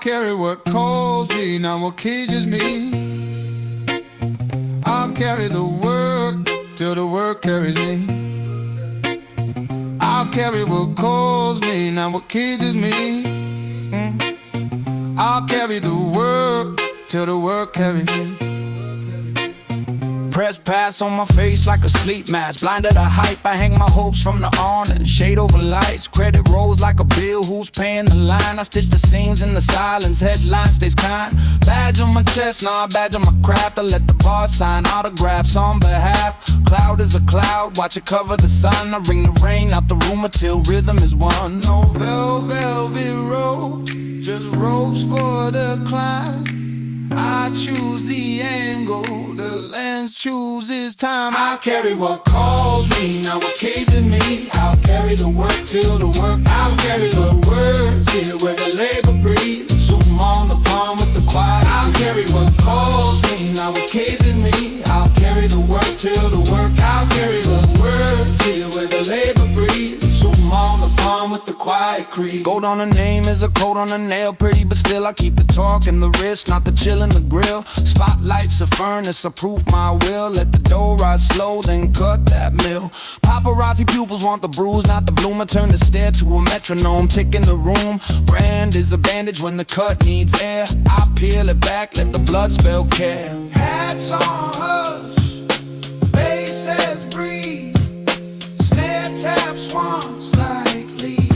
carry what calls me, not what cages me. I'll carry the work till the work carries me. I'll carry what calls me, not what cages me. I'll carry the work till the work carries me. Press pass on my face like a sleep mask. Blinded to hype, I hang my hopes from the awning. Shade over lights, credit rolls like a bill. Who's paying the line? I stitch the seams in the silence. Headline stays kind. Badge on my chest, nah, badge on my craft. I let the boss sign autographs on behalf. Cloud is a cloud, watch it cover the sun. I ring the rain out the room until rhythm is won. No velvet rope, just ropes for the climb. I choose the angle, the lens chooses time. I'll carry what calls me, not what cages me. I'll carry the work till the work. I'll carry the words here where the labor breathes. Zoom on the palm with the quiet. I'll carry what calls me, not what cages me. I'll carry the work till the work. I'll carry the words here where the labor breathes. Zoom on the palm with the quiet creed. Gold on the name is a coat on the nail. Pretty but still I keep it talking the wrist, not the chill in the grill. Spotlight's a furnace, approve my will. Let the dough rise slow, then cut that mill. Paparazzi pupils want the bruise, not the bloom. I turn the stare to a metronome, tick in the room. Brand is a bandage when the cut needs air. I peel it back, let the blood spell care. Hats on hush, bass says breathe. Snare taps once like lead.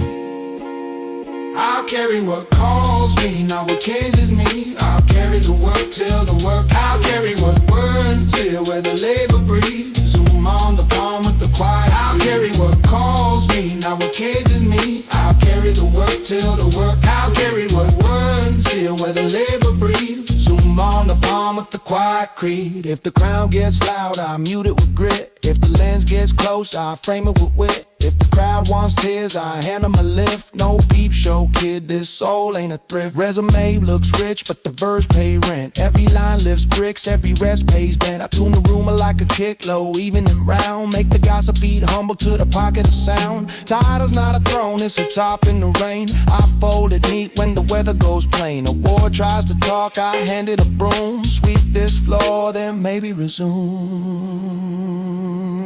I'll carry what calls me, not what cages me. I'll carry the work till the work. I'll carry what words till where the labor breathes. Zoom on the palm with the quiet. I'll carry what calls me, not what cages me. I'll carry the work till the work. I'll carry what words till where the labor breathes. Zoom on the palm with the quiet creed. If the crowd gets loud, I mute it with grit. If the lens gets close, I frame it with wit. If the crowd wants tears, I hand them a lift. No peep show, kid, this soul ain't a thrift. Resume looks rich, but the verse pay rent. Every line lifts bricks, every rest pays bent. I tune the rumor like a kick low, even and round. Make the gossip beat humble to the pocket of sound. Title's not a throne, it's a top in the rain. I fold it neat when the weather goes plain. A war tries to talk, I hand it a broom. Sweep this floor, then maybe resume.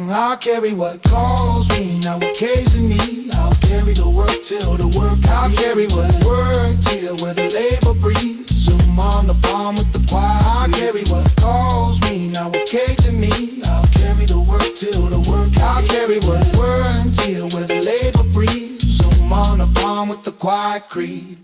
I'll carry what calls me, not what cages me. I'll carry the work till the work. I'll carry what work till where the labor breathes. Zoom on the palm with the quiet. I'll carry what calls me, not what cages me. I'll carry the work till the work. I'll carry what work till where the labor breathes. Zoom on the palm with the quiet creed.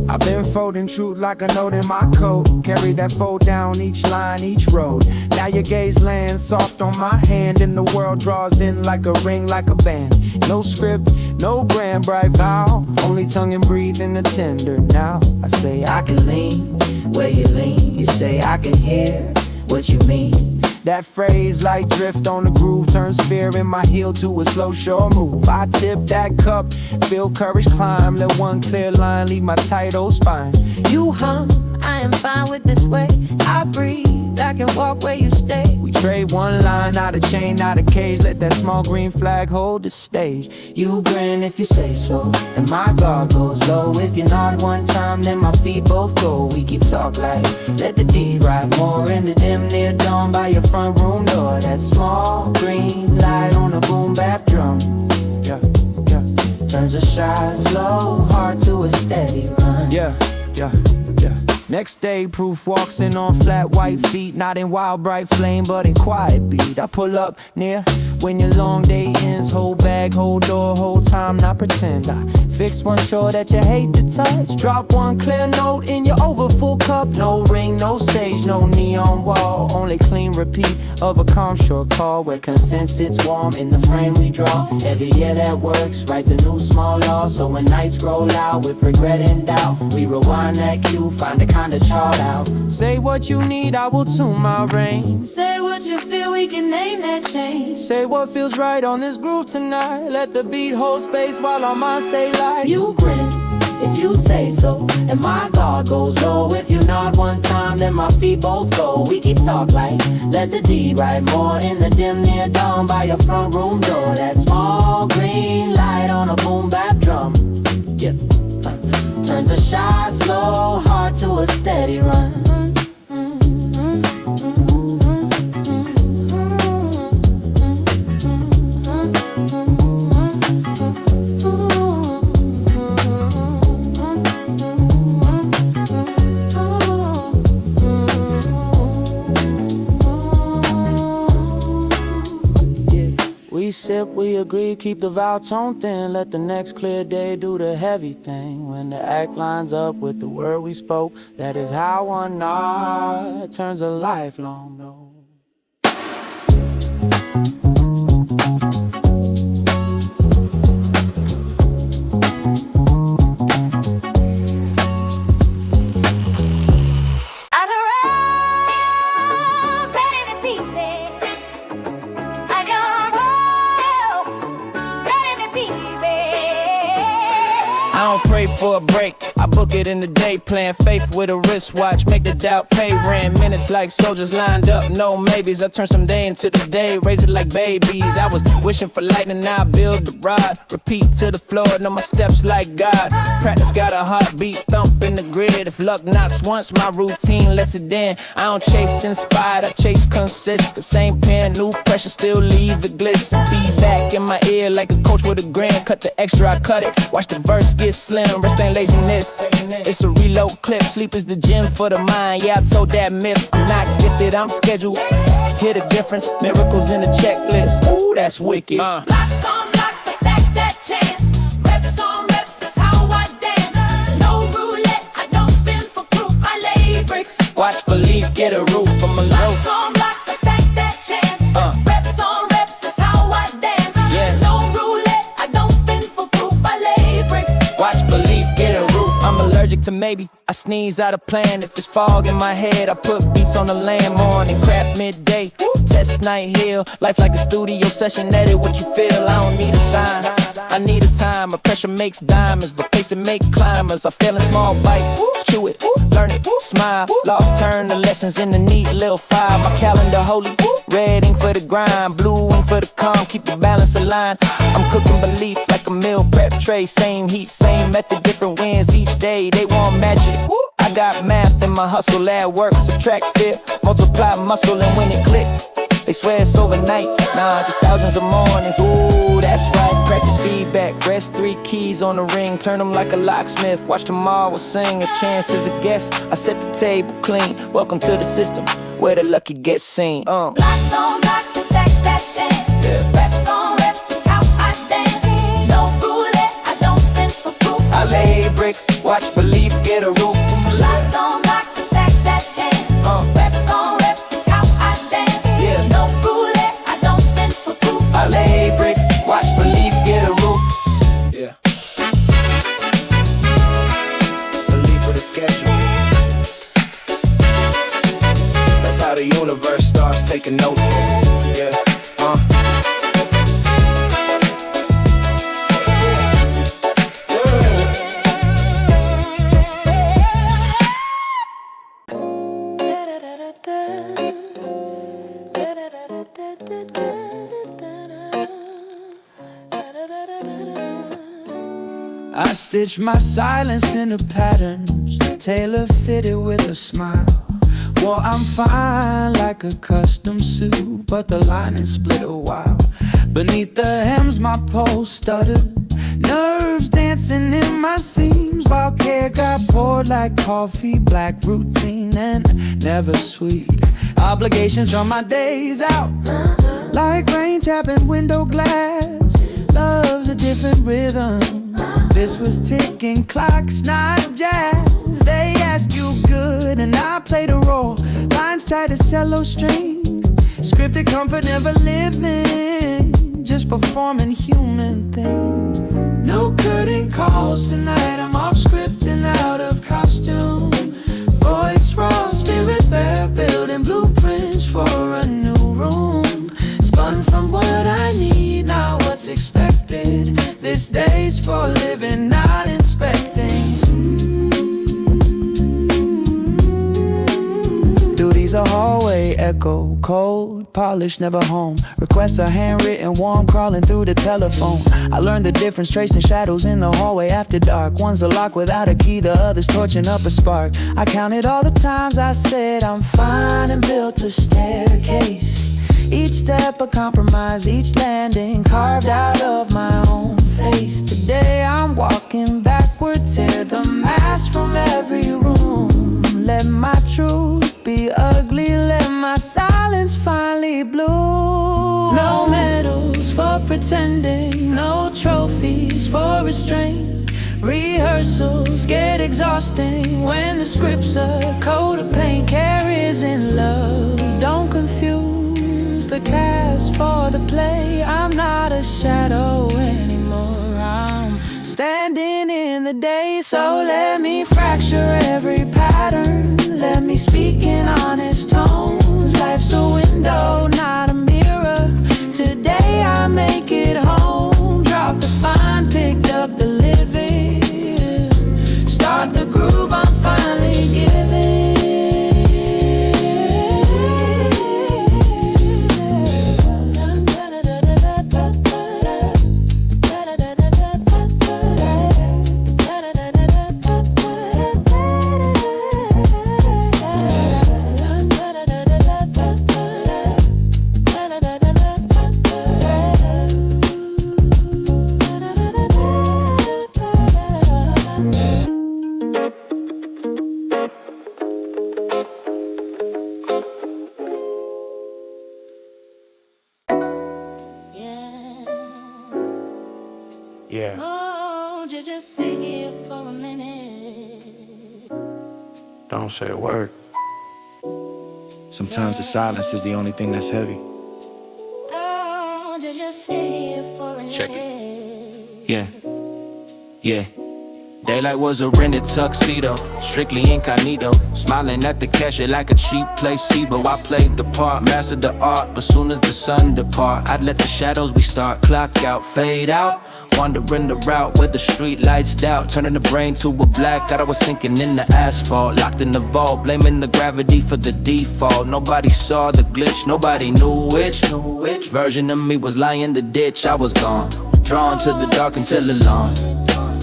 I've been folding truth like a note in my coat. Carry that fold down each line, each road. Now your gaze lands soft on my hand, and the world draws in like a ring, like a band. No script, no grand bright vow, only tongue and breathe in the tender. Now I say I can lean where you lean. You say I can hear what you mean. That phrase like drift on the groove turns fear in my heel to a slow sure move. I tip that cup, feel courage climb. Let one clear line leave my tight old spine. You hum, I am fine with this way. I breathe, I can walk where you stay. We trade one line, not a chain, not a cage. Let that small green flag hold the stage. You grin if you say so, and my guard goes low. If you nod one time, then my feet both go. We keep talk like, let the deed ride more in the dim near dawn by your front room door. That small green light on a boom bap drum. Yeah. Turns a shy, slow heart to a steady run. Yeah. Next day, proof walks in on flat white feet. Not in wild bright flame, but in quiet beat. I pull up near when your long day ends. Whole bag, whole door, whole time, not pretend. I Fix one chore that you hate to touch. Drop one clear note in your overfull cup. No ring, no stage, no neon wall. Only clean repeat of a calm short call where consent sits warm in the frame we draw. Every year that works writes a new small law. So when nights grow loud with regret and doubt, we rewind that cue, find a kind of chart out. Say what you need, I will tune my range. Say what you feel, we can name that change. Say what feels right on this groove tonight. Let the beat hold space while our minds stay light. You grin if you say so, and my guard goes low. If you nod one time, then my feet both go. We keep talk like, let the D write more in the dim near dawn by your front room door. That small green light on a boom bap drum, yeah, turns a shy slow heart to a steady run. We sip, we agree, keep the vow tone thin. Let the next clear day do the heavy thing. When the act lines up with the word we spoke, that is how one nod turns a lifelong no. I don't pray for a break, I book it in the day. Playing faith with a wristwatch, make the doubt pay. Ran minutes like soldiers lined up, no maybes. I turn some day into the day, raise it like babies. I was wishing for lightning, now I build the rod. Repeat to the floor, know my steps like God. Practice got a heartbeat, thump in the grid. If luck knocks once, my routine lets it in. I don't chase inspired, I chase consist. The same pen, new pressure, still leave it glisten. Feedback in my ear like a coach with a grin. Cut the extra, I cut it, watch the verse get slim. Rest ain't laziness, it's a reload clip. Sleep is the gym for the mind, yeah, I told that myth. I'm not gifted, I'm scheduled. Hear the difference, miracles in the checklist. Ooh, that's wicked. Blocks on blocks, I stack that chance. Reps on reps, that's how I dance. No roulette, I don't spin for proof. I lay bricks. Watch believe, get a roof from a Blocks low. on blocks, I stack that chance. Reps on reps, that's how I dance. Yeah. No roulette, I don't spin for proof. I lay bricks. Watch belief, get a roof. I'm allergic to maybe. I sneeze out of plan. If it's fog in my head, I put beats on the land. Morning craft midday. Test night heal. Life like a studio session. Edit what you feel. I don't need a sign, I need a timer. Pressure makes diamonds, but pacing make climbers. I feel in small bites. Chew it, learn it, smile. Lost turn the lessons in the neat little file. My calendar holy. Red ink for the grind, blue ink for the calm. Keep the balance aligned. I'm cooking belief like a meal prep tray. Same heat, same method, different wins each day. They want magic. I got math in my hustle, add work, subtract fear, multiply muscle, and when it click, they swear it's overnight. Nah, just thousands of mornings. Ooh, that's right. Practice feedback, rest 3 keys on the ring. Turn them like a locksmith. Watch tomorrow sing. If chance is a guest, I set the table clean. Welcome to the system where the lucky get seen. Blocks on blocks, I stack that chance. Reps on reps, that's how I dance. No roulette, I don't spin for proof. I lay bricks, watch belief, get a roof. Blocks on blocks, I stack that chance. Reps on reps, that's how I dance. Yeah. No roulette, I don't spin for proof. I lay bricks, watch belief, get a roof. Yeah. Belief for the schedule. That's how the universe starts taking notes. Yeah. I stitch my silence into patterns, tailor-fitted with a smile. Well, I'm fine like a custom suit, but the lining split a while. Beneath the hems, my pulse stuttered, nerves dancing in my seams, while care got poured like coffee, black routine and never sweet. Obligations from my days out, like rain tapping window glass. Love's a different rhythm, This was ticking clocks, not jazz. They ask you good and I played a role. Lines tied to cello strings, scripted comfort, never living, just performing human things. No curtain calls tonight, I'm off script and out of costume. Voice raw, spirit bare, building blueprints for a new room. Spun from what I need, not what's expected. This day's for living, not inspecting. Duty's a hallway echo, cold, polished, never home. Requests are handwritten, warm, crawling through the telephone. I learned the difference, tracing shadows in the hallway after dark. One's a lock without a key, the other's torching up a spark. I counted all the times I said I'm fine and built a staircase. Each step a compromise, each landing carved out of my own face. Today I'm walking backward, tear the mask from every room. Let my truth be ugly, let my silence finally bloom. No medals for pretending, no trophies for restraint. Rehearsals get exhausting when the script's a coat of paint. Care is in love, don't confuse the cast for the play. I'm not a shadow anymore, I'm standing in the day. So let me fracture every pattern, let me speak in honest tones. Life's a window, not a mirror. Today I make it home. Drop the fine, picked up the living. Start the groove, I'm finally giving. Yeah. Oh, just sit here for a minute. Don't say a word. Sometimes the silence is the only thing that's heavy. Oh, just sit here for a minute. Check it. Yeah. Daylight was a rented tuxedo, strictly incognito. Smiling at the cashier like a cheap placebo. I played the part, mastered the art, but soon as the sun depart, I'd let the shadows restart. Clock out, fade out, wandering the route where the street lights doubt, turning the brain to a blackout. I was sinking in the asphalt, locked in the vault, blaming the gravity for the default. Nobody saw the glitch, nobody knew which version of me was lying in the ditch. I was gone, drawn to the dark until the lawn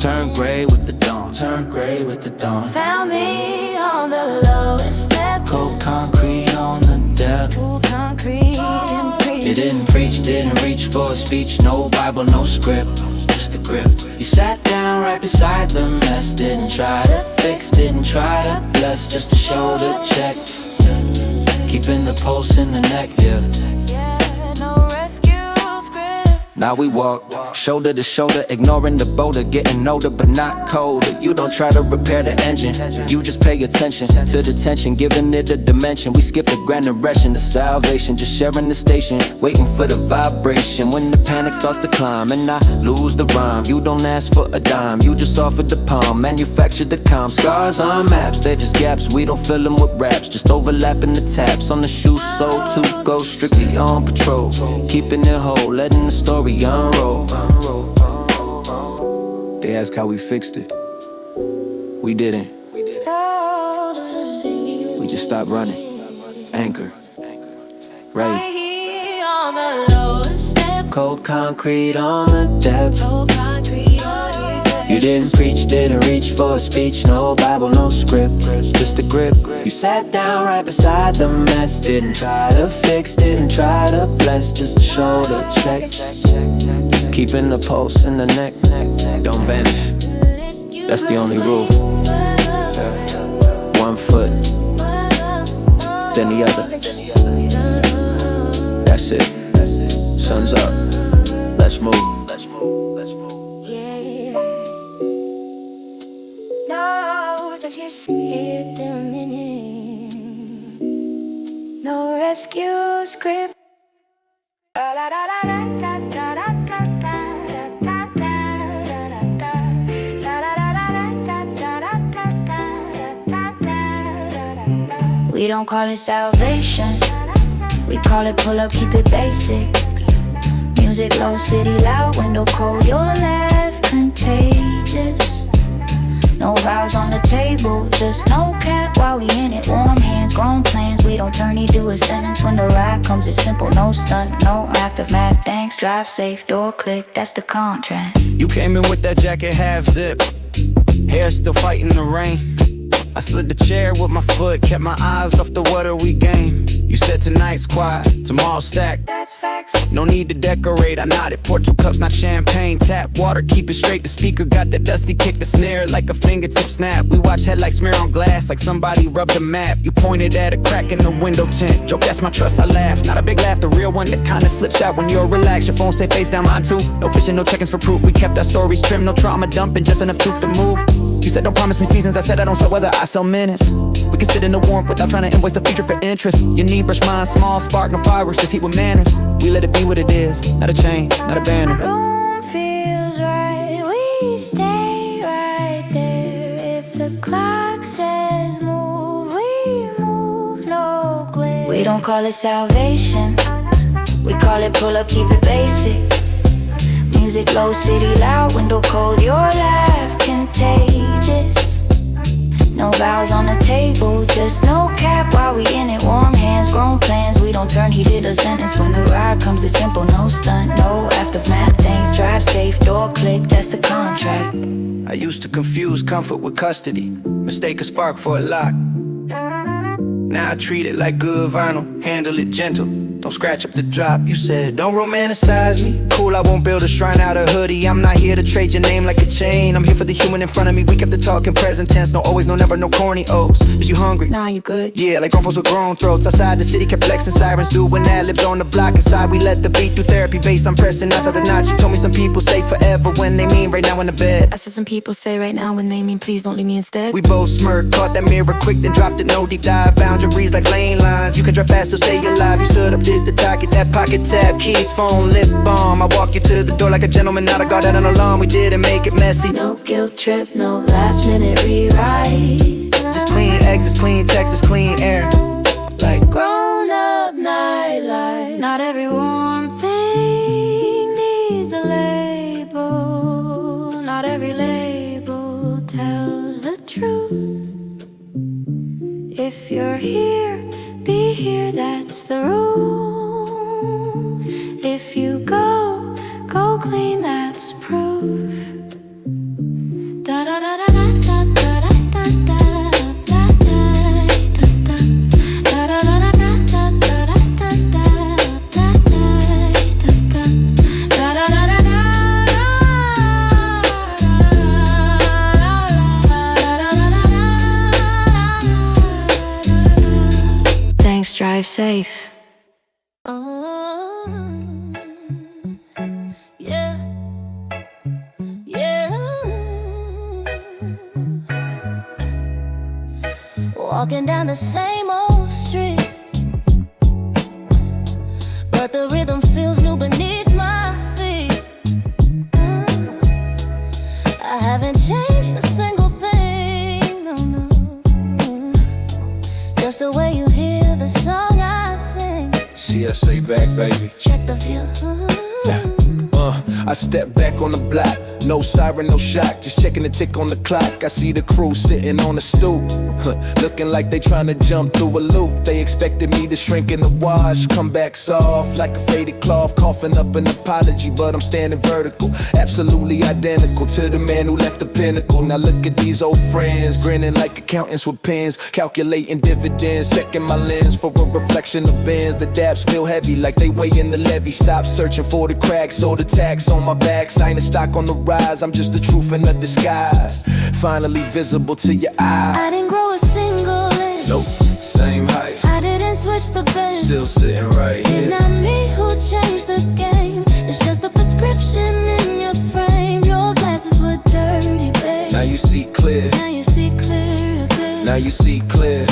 turned gray with the dawn, turned gray with the dawn. Found me on the lowest step, Cold concrete on the depth. cool concrete and preach. It didn't preach, didn't reach for a speech. No Bible, no script, just a grip. You sat down right beside the mess. Didn't try to fix, didn't try to bless, just a shoulder check. Keeping the pulse in the neck, yeah. Yeah, no rescue script. Now we walk shoulder to shoulder, ignoring the boulder, getting older but not colder. You don't try to repair the engine, you just pay attention to the tension, giving it a dimension. We skip the grand direction to salvation, just sharing the station, waiting for the vibration. When the panic starts to climb and I lose the rhyme, you don't ask for a dime, you just offer the palm, manufacture the calm. Scars on maps, they're just gaps, we don't fill them with raps, just overlapping the taps on the shoe sole to go strictly on patrol, keeping it whole, letting the story unroll. They ask how we fixed it. We didn't. Oh, just sit here We just stopped running. Anchor. Ready. right here on the lowest step, Cold concrete on the depth. cold concrete on the depth. You didn't preach, didn't reach for a speech. No Bible, no script, just a grip. You sat down right beside the mess. Didn't try to fix, didn't try to bless, just a shoulder check. Keeping the pulse in the neck, don't vanish. That's the only rule. One foot, then the other. That's it. Sun's up. Let's move. Yeah. We don't call it salvation, we call it pull up, keep it basic. Music low, city loud, window cold, your laugh contagious. No vows on the table, just no cap while we in it. Warm hands, grown plans, we don't turn to a sentence. When the ride comes, it's simple, no stunt, no aftermath. Thanks, drive safe, door click, that's the contract. You came in with that jacket half zip, hair still fighting the rain. I slid the chair with my foot, kept my eyes off the what are we game. You said tonight's quiet, tomorrow's stacked. That's facts. No need to decorate, I nodded. Pour 2 cups, not champagne. Tap water, keep it straight. The speaker got that dusty kick, the snare like a fingertip snap. We watch headlights smear on glass like somebody rubbed a map. You pointed at a crack in the window tint. Joke, that's my trust, I laugh. Not a big laugh, the real one that kinda slips out when you're relaxed. Your phone stay face down, mine too. No fishing, no check-ins for proof. We kept our stories trim, no trauma dumping, just enough truth to move. You said don't promise me seasons, I said I don't sell weather, I sell minutes. We can sit in the warmth without trying to invoice the future for interest. Your need brush mine, small spark, no fireworks, just heat with manners. We let it be what it is, not a chain, not a banner. Room feels right, we stay right there. If the clock says move, we move, no glare. We don't call it salvation, we call it pull up, keep it basic. Music low, city loud, window cold, your laugh contagious. No vows on the table, just no cap while we in it. Warm hands, grown plans, we don't turn heated a sentence. When the ride comes, it's simple, no stunt, no aftermath. Things drive safe, door click, that's the contract. I used to confuse comfort with custody, mistake a spark for a lock. Now I treat it like good vinyl, handle it gentle. Don't scratch up the drop. You said don't romanticize me. Cool, I won't build a shrine out of hoodie. I'm not here to trade your name like a chain. I'm here for the human in front of me. We kept the talk in present tense. No always, no never, no corny O's. Is you hungry? Nah, you good? Yeah, like grown folks with grown throats. Outside the city kept flexing sirens. Doing ad libs on the block inside. We let the beat do therapy. Bass I'm pressing outside the notch. You told me some people say forever when they mean right now in the bed. I said some people say right now when they mean please don't leave me instead. We both smirked, caught that mirror quick, then dropped it. No deep dive, boundaries like lane lines. You can drive fast, still stay alive. You stood up, did the talk, get that pocket tab, keys, phone, lip balm. I walk you to the door like a gentleman, not a guard at an alarm. We didn't make it messy. No guilt trip, no last minute rewrite. Just clean exits, clean Texas, clean air. Like Grown up nightlife. Not every warm thing needs a label. Not every label tells the truth. If you're here, be here, that's the rule. If you go, go clean, that's proof. Da da da da da da da da da da Thanks, drive safe. Yeah, yeah. Walking down the same old street, but the rhythm feels new beneath my feet. I haven't changed a single thing, no, no. Just the way you hear the song I sing. CSA back, baby. Check the view. I step back on the block, no siren, no shock, just checking the tick on the clock. I see the crew sitting on the stoop, looking like they tryna jump through a loop. They expected me to shrink in the wash, come back soft like a faded cloth, coughing up an apology, but I'm standing vertical, absolutely identical to the man who left the pinnacle. Now look at these old friends, grinning like accountants with pens, calculating dividends, checking my lens for a reflection of bins. The dabs feel heavy like they weigh in the levy. Stop searching for the cracks or the tax on my back. Signing stock on the rise, I'm just the truth in a disguise, finally visible to your eyes. I didn't grow a single inch. Nope, same height, I didn't switch the bench. still sitting right It's here. not me who changed the game. It's just the prescription in your frame. Your glasses were dirty, babe. Now you see clear, Now you see clear, clear. now you see clear.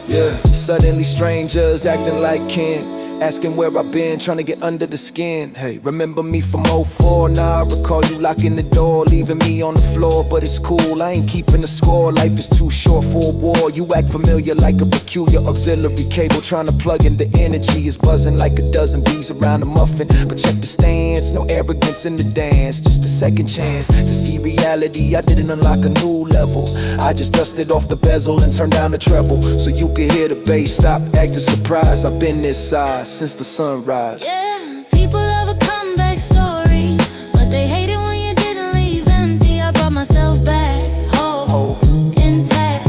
Yeah, suddenly strangers acting like kin, Asking where I've been, trying to get under the skin. Hey, remember me from '04? Nah, I recall you locking the door, leaving me on the floor. But it's cool, I ain't keeping the score. Life is too short for a war. You act familiar like a peculiar auxiliary cable. Trying to plug in the energy is buzzing like a dozen bees around a muffin. But check the stance, no arrogance in the dance. Just a second chance to see reality. I didn't unlock a new level. I just dusted off the bezel and turned down the treble, so you could hear the bass. Stop acting surprised, I've been this side since the sunrise. Yeah, people have a comeback story, but they hate it when you didn't leave empty. I brought myself back whole, intact,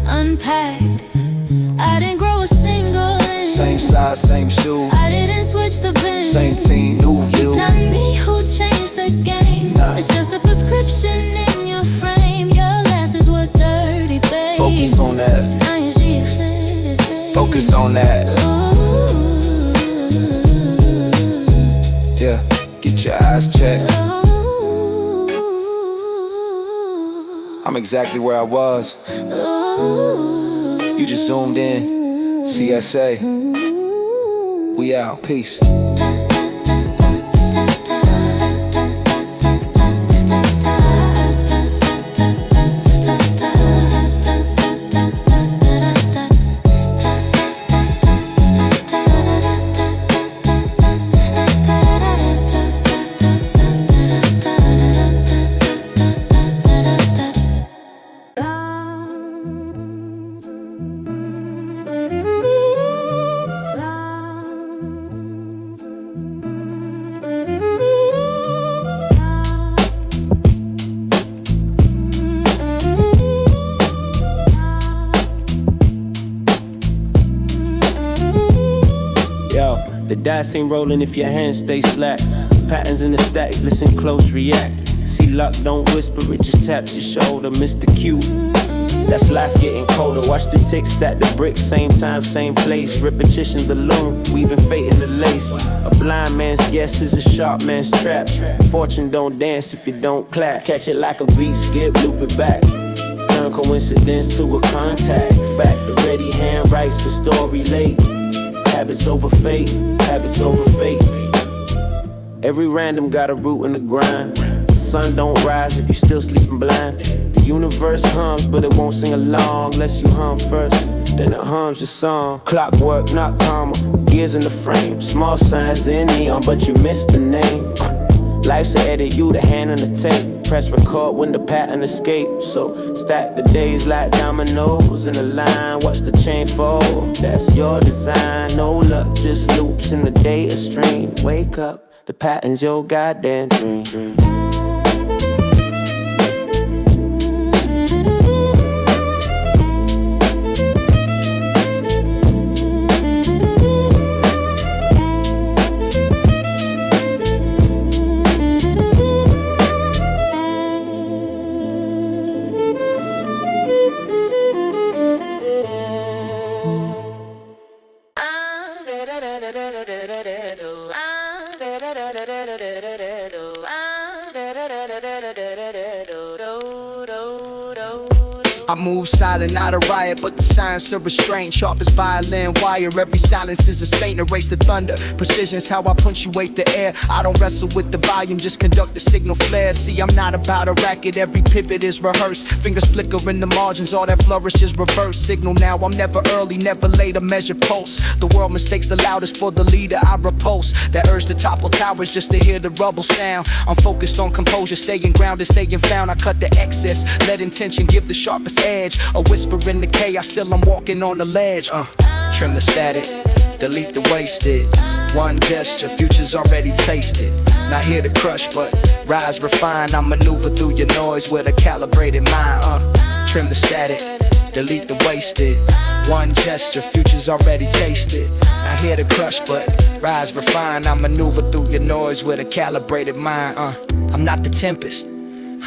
unpacked. I didn't grow a single inch. Same size, same shoe. I didn't switch the bin. Same team, new view. It's not me who changed the game. Nah. It's just a prescription in your frame. Your glasses were dirty, babe. Focus on that. Now your sheets fitted, babe. Focus on that. Ooh. Yeah, get your eyes checked. Ooh. I'm exactly where I was. Ooh. You just zoomed in. CSA. We out. Peace. The dice ain't rolling if your hands stay slack. Patterns in the stack, listen close, react. See luck, don't whisper, it just taps your shoulder. Mr. Q, that's life getting colder. Watch the tick stack the bricks, same time, same place. Repetition the loom, weaving fate in the lace. A blind man's guess is a sharp man's trap. Fortune don't dance if you don't clap. Catch it like a beat, skip, loop it back. Turn coincidence to a contact. Fact, the ready hand writes the story late. Habits over fate, habits over fate. Every random got a root in the grind. The sun don't rise if you still sleeping blind. The universe hums, but it won't sing along unless you hum first. Then it hums your song. Clockwork, not karma. Gears in the frame. Small signs in neon, but you missed the name. Life's a edit, you the hand on the tape. Press record when the pattern escapes. So stack the days like dominoes in a line. Watch the chain fall. That's your design. No luck, just loops in the data stream. Wake up, the pattern's your goddamn dream. I move silent, not a riot, but the signs of restraint. Sharp as violin wire, every silence is a saint. Erase the thunder, precision's how I punctuate the air. I don't wrestle with the volume, just conduct the signal flare. See, I'm not about a racket, every pivot is rehearsed. Fingers flicker in the margins, all that flourish is reverse. Signal now, I'm never early, never late, a measure pulse. The world mistakes the loudest for the leader, I repulse. That urge to topple towers just to hear the rubble sound. I'm focused on composure, staying grounded, staying found. I cut the excess, let intention give the sharpest edge. A whisper in the chaos, still I'm walking on the ledge. Trim the static, delete the wasted. One gesture, future's already tasted. Not here to crush, but rise, refine. I maneuver through your noise with a calibrated mind. Trim the static, delete the wasted. One gesture, future's already tasted. Not here to crush, but rise, refine. I maneuver through your noise with a calibrated mind. I'm not the tempest,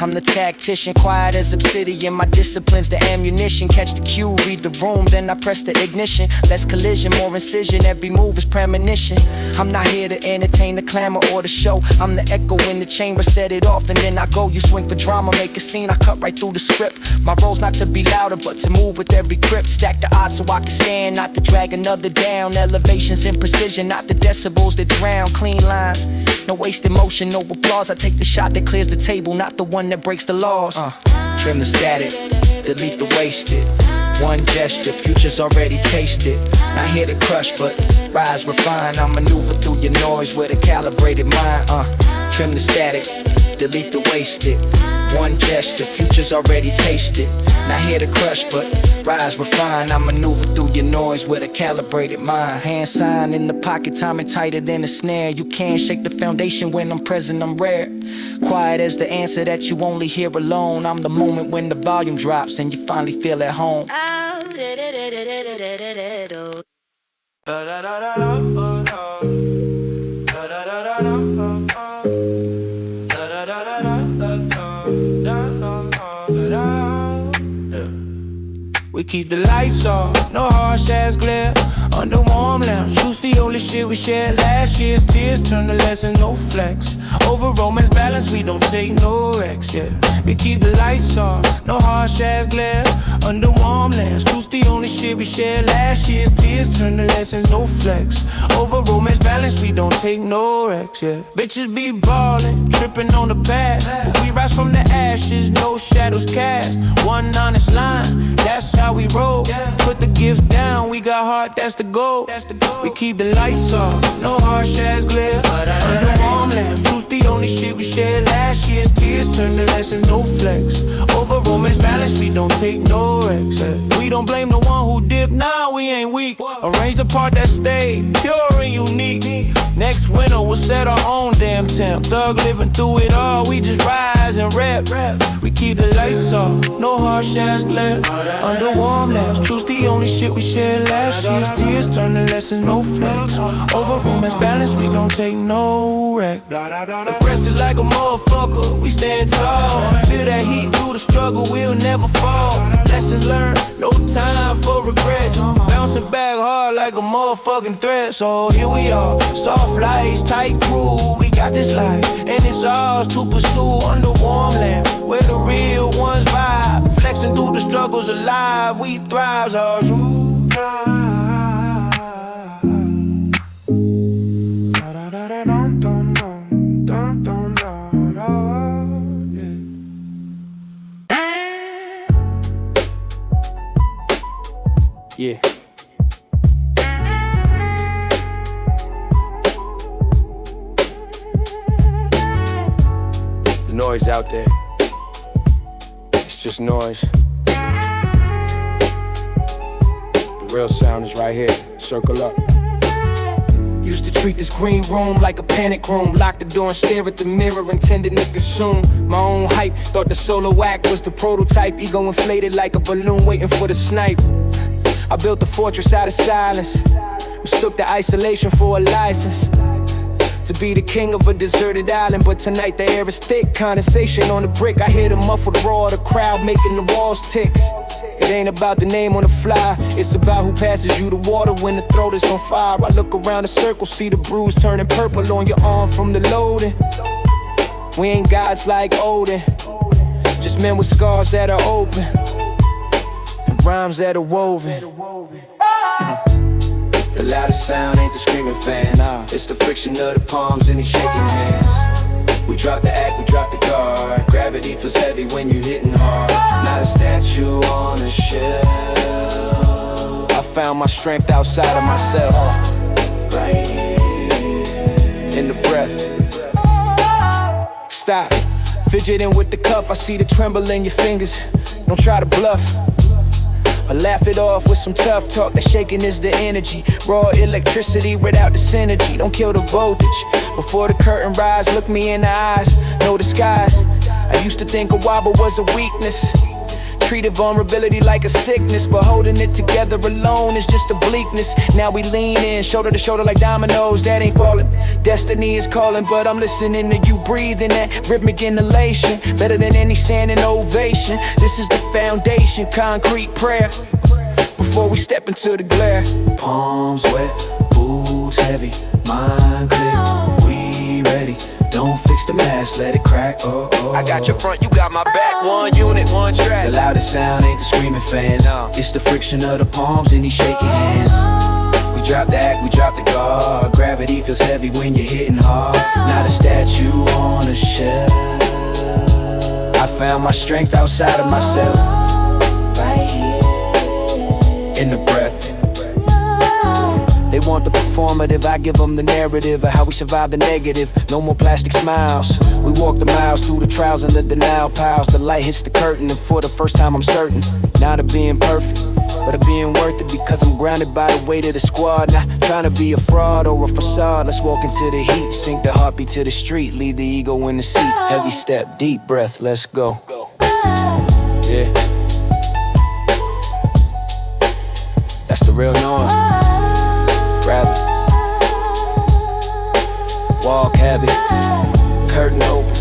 I'm the tactician, quiet as obsidian. My discipline's the ammunition. Catch the cue, read the room, then I press the ignition. Less collision, more incision, every move is premonition. I'm not here to entertain the clamor or the show. I'm the echo in the chamber, set it off and then I go. You swing for drama, make a scene, I cut right through the script. My role's not to be louder, but to move with every grip. Stack the odds so I can stand, not to drag another down. Elevations in precision, not the decibels that drown. Clean lines, no wasted motion, no applause. I take the shot that clears the table, not the one that breaks the laws. Trim the static, delete the wasted. One gesture, future's already tasted. Not here to crush, but rise, refine. I maneuver through your noise with a calibrated mind. Trim the static, delete the wasted. One gesture, future's already tasted. Not here to crush, but rise, refine. I maneuver through your noise with a calibrated mind. Hand sign in the pocket, timing tighter than a snare. You can't shake the foundation when I'm present, I'm rare. Quiet as the answer that you only hear alone. I'm the moment when the volume drops and you finally feel at home. We keep the lights off, no harsh ass glare. Under warm lamps, truth's the only shit we shared. Last year's tears turn to lessons, no flex. Over romance balance, we don't take no wrecks, yeah. We keep the lights off, no harsh ass glare. Under warm lamps, truth's the only shit we shared. Last year's tears turn to lessons, no flex. Over romance balance, we don't take no wrecks, yeah. Bitches be ballin', trippin' on the past, but we rise from the ashes, no shadows cast. One honest line, that's how we roll. Put the gift down, we got heart, that's the goal. We keep the lights off, no harsh ass glare. Under warm lamps, truth's the only shit we shared. Last year's tears turn to lessons, no flex. Over romance balance, we don't take no wrecks, yeah. We don't blame the one who dipped, nah, we ain't weak. Arrange the part that stayed, pure and unique. Next winter we'll set our own damn temp. Thug living through it all, we just rise and rap. We keep the lights off, no harsh ass glare. Under warm lamps, truth's the only shit we shared. Last year's tears turn to lessons, no flex. Over romance balance, we don't take no wreck. The press is like a motherfucker, we stand tall. Feel that heat through the struggle, we'll never fall. Lessons learned, no time for regrets. Bouncing back hard like a motherfucking threat. So here we are, soft lights, tight crew. We got this life, and it's ours to pursue. Under warm lamps, where the real ones vibe. Flexing through the struggles alive, we thrive's our rule. Yeah. The noise out there, it's just noise. The real sound is right here. Circle up. Used to treat this green room like a panic room. Lock the door and stare at the mirror, intending to consume my own hype. Thought the solo act was the prototype. Ego inflated like a balloon waiting for the snipe. I built a fortress out of silence, mistook the isolation for a license to be the king of a deserted island. But tonight the air is thick, condensation on the brick. I hear the muffled roar of the crowd making the walls tick. It ain't about the name on the fly, it's about who passes you the water when the throat is on fire. I look around the circle, see the bruise turning purple on your arm from the loading. We ain't gods like Odin, just men with scars that are open and rhymes that are woven. The loudest sound ain't the screaming fans, it's the friction of the palms and these shaking hands. We drop the act, we drop the guard. Gravity feels heavy when you hitting hard. Not a statue on a shelf. I found my strength outside of myself, right here in the breath. Stop, fidgeting with the cuff. I see the tremble in your fingers. Don't try to bluff or laugh it off with some tough talk. The shaking is the energy, raw electricity without the synergy. Don't kill the voltage before the curtain rise. Look me in the eyes, no disguise. I used to think a wobble was a weakness. treated vulnerability like a sickness, but holding it together alone is just a bleakness. Now we lean in, shoulder to shoulder like dominoes, that ain't falling. Destiny is calling, but I'm listening to you breathing that rhythmic inhalation, better than any standing ovation. This is the foundation, concrete prayer before we step into the glare. Palms wet, boots heavy, mind clear, we ready. Don't fix the mask, let it crack. Oh, oh, I got your front, you got my back. One unit, one track. The loudest sound ain't the screaming fans. It's the friction of the palms and these shaking hands. We drop the act, we drop the guard. Gravity feels heavy when you're hitting hard. Not a statue on a shelf. I found my strength outside of myself. Right here. In the breath. They want the performative, I give them the narrative of how we survive the negative. No more plastic smiles. We walk the miles through the trials and the denial piles. The light hits the curtain and for the first time I'm certain, not of being perfect, but of being worth it, because I'm grounded by the weight of the squad. Not trying to be a fraud or a facade. Let's walk into the heat, sink the heartbeat to the street, leave the ego in the seat. Heavy step, deep breath, let's go. Yeah. That's the real noise. Grab it. Walk heavy. Curtain open.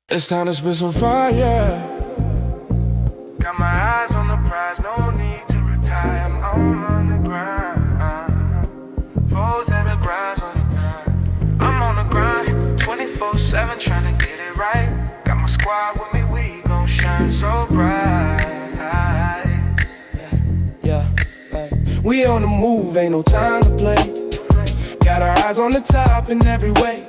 It's time to spit some fire. Got my eyes on the prize, no need to retire. I'm on the grind. 4-7 grinds on the grind. I'm on the grind, 24/7 trying to get it right. Got my squad with me, we gon' shine so bright. Yeah, right. We on the move, ain't no time to play. Got our eyes on the top in every way.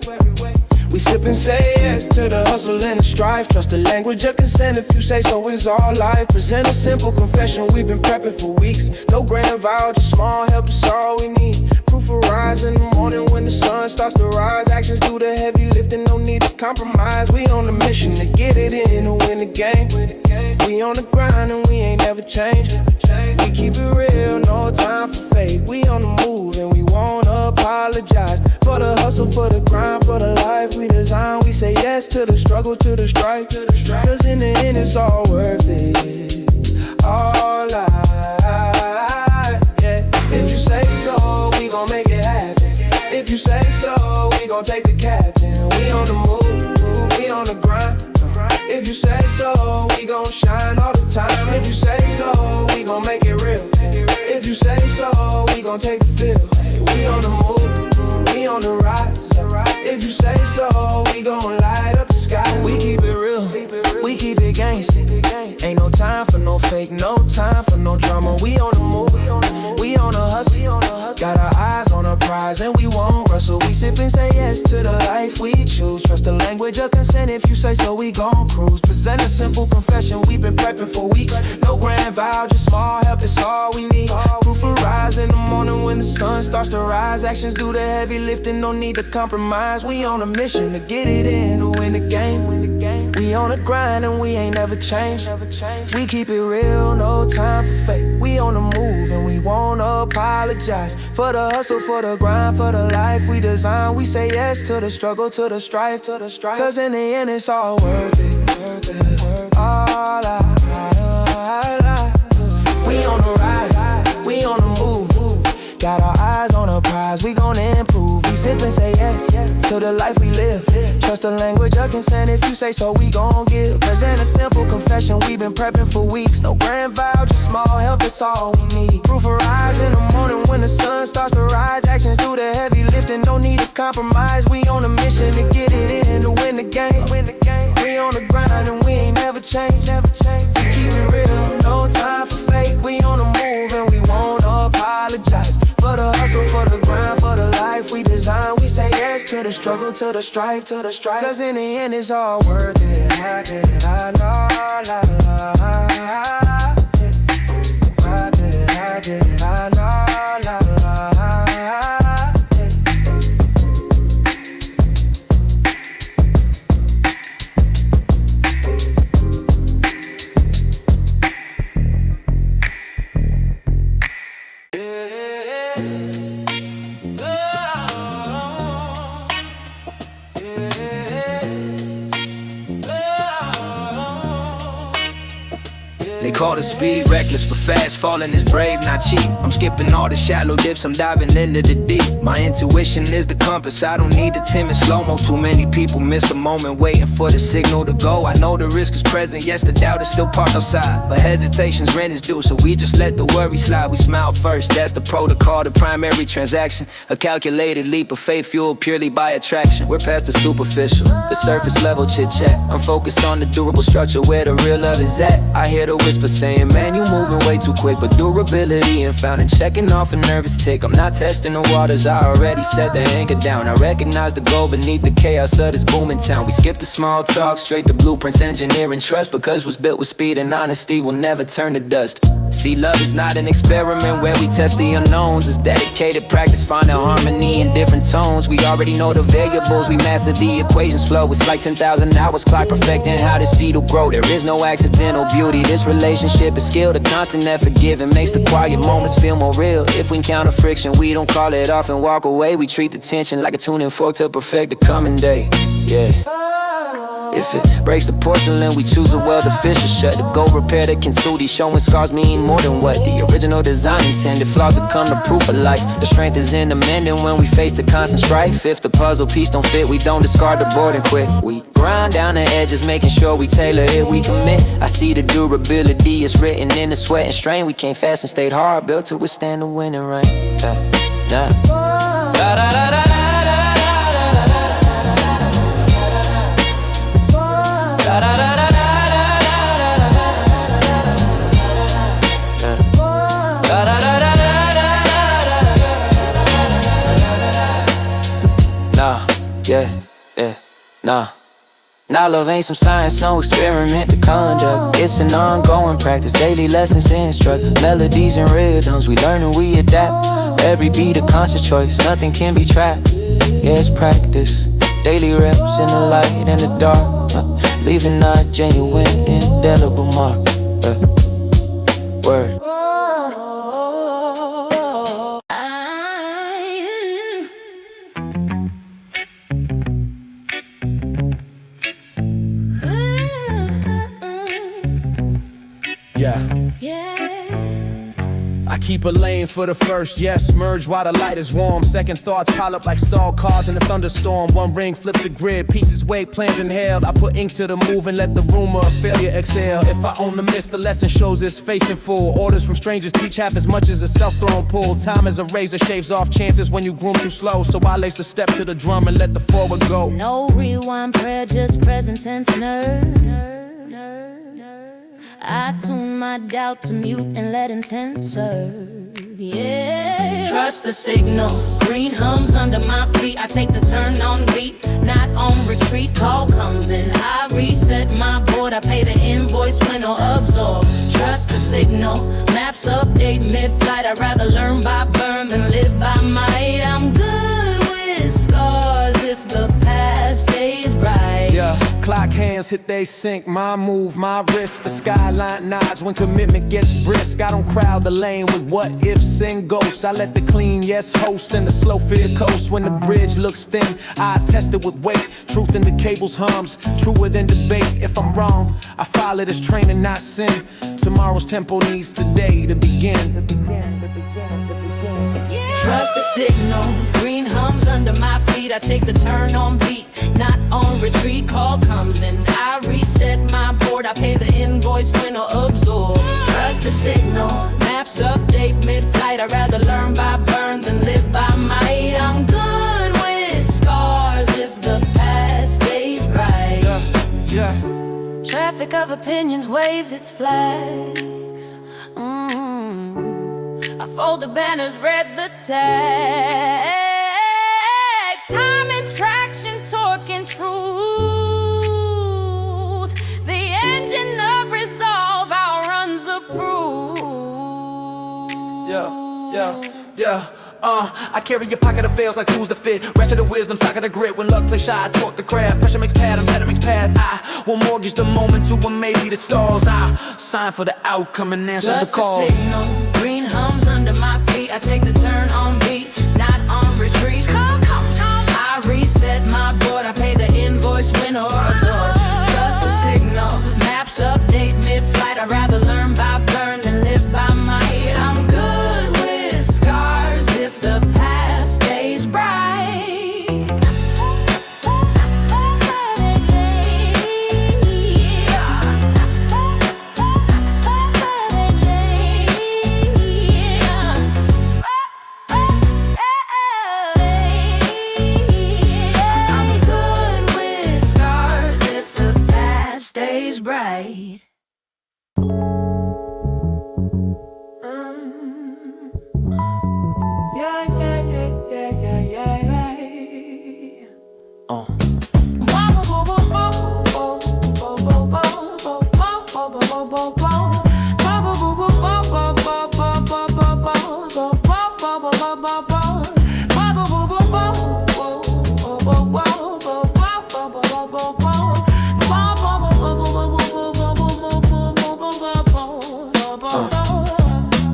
We sip and say yes to the hustle and the strife. Trust the language of consent, if you say so, it's all life. Present a simple confession, we've been prepping for weeks. No grand vow, just small help is all we need. Proof of rise in the morning when the sun starts to rise. Actions do the heavy lifting, no need to compromise. We on a mission to get it in to win the game. We on the grind and we ain't never changed. We keep it real, no time for fake. We on the move and we won't apologize. For the hustle, for the grind, for the life we design. We say yes to the struggle, to the strife. Cause in the end it's all worth it. All life, yeah. If you say so, we gon' make it happen. If you say so, we gon' take the captain. We on the move, we on the grind. If you say so, we gon' shine all the time. If you say so, we gon' make it real. If you say so, we gon' take the field. We on the move, we on the rise. If you say so, we gon' light up the sky. We keep it real, we keep it gangsta. Ain't no time for no fake, no time for no drama. We on the move, we on the hustle. Got our eyes on a prize and we won't rustle. We sip and say yes to the life we choose. Trust the language of consent, if you say so, we gon' cruise. Present a simple confession, we've been prepping for weeks. No grand vow, just small help, that's all we need. Proof of rise in the morning when the sun starts to rise. Actions do the heavy lifting, no need to compromise. We on a mission to get it in to win the game. We on the grind and we ain't never changed. We keep it real, no time for fake. We on the move and we won't apologize. For the hustle, for the grind, for the life we design. We say yes to the struggle, to the strife. Cause in the end it's all worth it. All I. We on the rise, we on the move. Got our eyes on a prize, we gon' improve. We sip and say yes to the life we live. Trust the language of consent, if you say so, we gon' give. Present a simple confession, we've been prepping for weeks. No grand vow, just small help, that's all we need. Proof of rise in the morning when the sun starts to rise. Actions do the heavy lifting, no need to compromise. We on a mission to get it in to win the game. We on the grind and we ain't never changed. We keep it real, no time for fake. We on the move and we won't apologize. For the hustle, for the grind, for the life we design. We say yes to the struggle, to the strife. Cause in the end it's all worth it. I did it, I know, I did it, I know, They call the speed reckless, but fast falling is brave, not cheap. I'm skipping all the shallow dips, I'm diving into the deep. My intuition is the compass, I don't need the timid slow-mo. Too many people miss the moment waiting for the signal to go. I know the risk is present, yes, the doubt is still parked outside, but hesitation's rent is due, so we just let the worry slide. We smile first, that's the protocol, the primary transaction. A calculated leap of faith fueled purely by attraction. We're past the superficial, the surface level chit-chat. I'm focused on the durable structure where the real love is at. I hear the whisper saying, man, you moving way too quick, but durability and found and checking off a nervous tick. I'm not testing the waters, I already set the anchor down. I recognize the goal beneath the chaos of this booming town. We skip the small talk, straight to blueprints, engineering trust, because what's built with speed and honesty will never turn to dust. See, love is not an experiment where we test the unknowns. It's dedicated practice, finding harmony in different tones. We already know the variables, we master the equations flow. It's like 10,000 hours clock perfecting how the seed will grow. There is no accidental beauty, this relationship is skill. The constant effort given makes the quiet moments feel more real. If we encounter friction, we don't call it off and walk away. We treat the tension like a tuning fork to perfect the coming day. Yeah. If it breaks the porcelain, we choose a welded fissure shut. The gold repair the kintsugi, showing scars mean more than what the original design intended. Flaws become the proof of life. The strength is in the mending when we face the constant strife. If the puzzle piece don't fit, we don't discard the board and quit. We grind down the edges, making sure we tailor it, we commit. I see the durability is written in the sweat and strain. We came fast and stayed hard, built to withstand the wind and rain. Nah, love ain't some science, no experiment to conduct. It's an ongoing practice, daily lessons instruct. Melodies and rhythms, we learn and we adapt. Every beat a conscious choice, nothing can be trapped. Yeah, it's practice, daily reps in the light and the dark, leaving a genuine, indelible mark. Word. I keep a lane for the first, yes, merge while the light is warm. Second thoughts pile up like stalled cars in a thunderstorm. One ring flips a grid, pieces wait, plans inhaled. I put ink to the move and let the rumor of failure exhale. If I own the miss, the lesson shows it's facing full. Orders from strangers teach half as much as a self-thrown pull. Time is a razor, shaves off chances when you groom too slow. So I lace the step to the drum and let the forward go. No rewind prayer, just present tense nerve. I tune my doubt to mute and let intent serve. Yeah. Trust the signal, green hums under my feet. I take the turn on beat, not on retreat. Call comes in, I reset my board. I pay the invoice when or absorb. Trust the signal, maps update mid-flight. I'd rather learn by burn than live by might. I'm good with scars if the past stays bright. Yeah, clock hands hit they sync, my move, my wrist. The skyline nods when commitment gets brisk. I don't crowd the lane with what ifs and ghosts. I let the clean yes host and the slow fear coast. When the bridge looks thin, I test it with weight. Truth in the cables hums, truer than debate. If I'm wrong, I follow this train and not sin. Tomorrow's tempo needs today to begin. Trust the signal, green hums under my feet. I take the turn on beat, not on retreat. Call comes in, I reset my board. I pay the invoice when or absorb. Trust the signal, maps update mid-flight. I'd rather learn by burn than live by might. I'm good with scars if the past stays bright. Traffic of opinions waves its flags. I fold the banners, read the tags. Time and traction, torque and truth. The engine of resolve outruns the proof. I carry a pocket of fails like tools that fit. Ratchet of wisdom, socket of grit. When luck plays shy, I torque the crab. Pressure makes pattern, pattern makes path. I will mortgage the moment to a maybe that stalls. I sign for the outcome and answer the call. Just a signal, green hums under my feet. I take the turn on beat, not on retreat. I reset my board, I pay the invoice when or absorb. Trust the signal, maps update mid-flight. I'd rather learn by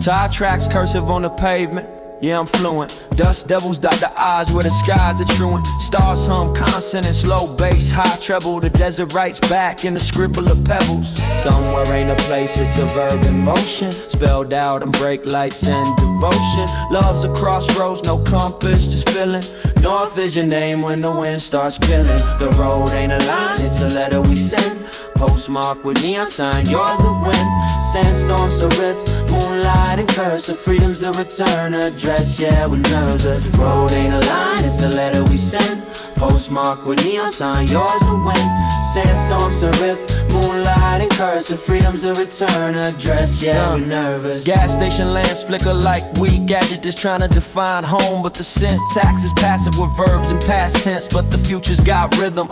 Tire tracks cursive on the pavement. Yeah, I'm fluent. Dust devils dot the eyes where the skies are truant. Stars hum consonants, low bass, high treble. The desert writes back in the scribble of pebbles. Somewhere ain't a place, it's a verb in motion. Spelled out in brake lights and devotion. Love's a crossroads, no compass, just feeling. North is your name when the wind starts peeling. The road ain't a line, it's a letter we send. Postmark with neon sign, yours the wind. Sandstorms a rift, moonlight and cursive. Freedom's the return address, yeah, we're nervous. The road ain't a line, it's a letter we send. Postmark with neon sign, yours the wind. Sandstorms a rift, moonlight and cursive. Freedom's the return address, yeah, we're nervous. Gas station lamps flicker like weak gadgets trying to define home, but the syntax is passive with verbs in past tense, but the future's got rhythm.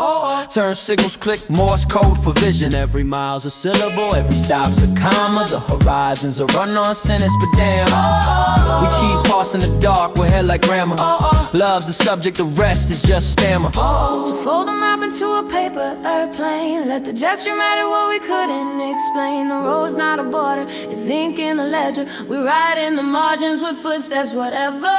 Turn signals click, Morse code for vision. Every mile's a syllable, every stop's a comma. The horizon's a run-on sentence, but damn, we keep pausing the dark, we're here like grammar. Love's the subject, the rest is just stammer. So fold them up into a paper airplane. Let the gesture matter what we couldn't explain. The road's not a border, it's ink in the ledger. We write in the margins with footsteps, whatever.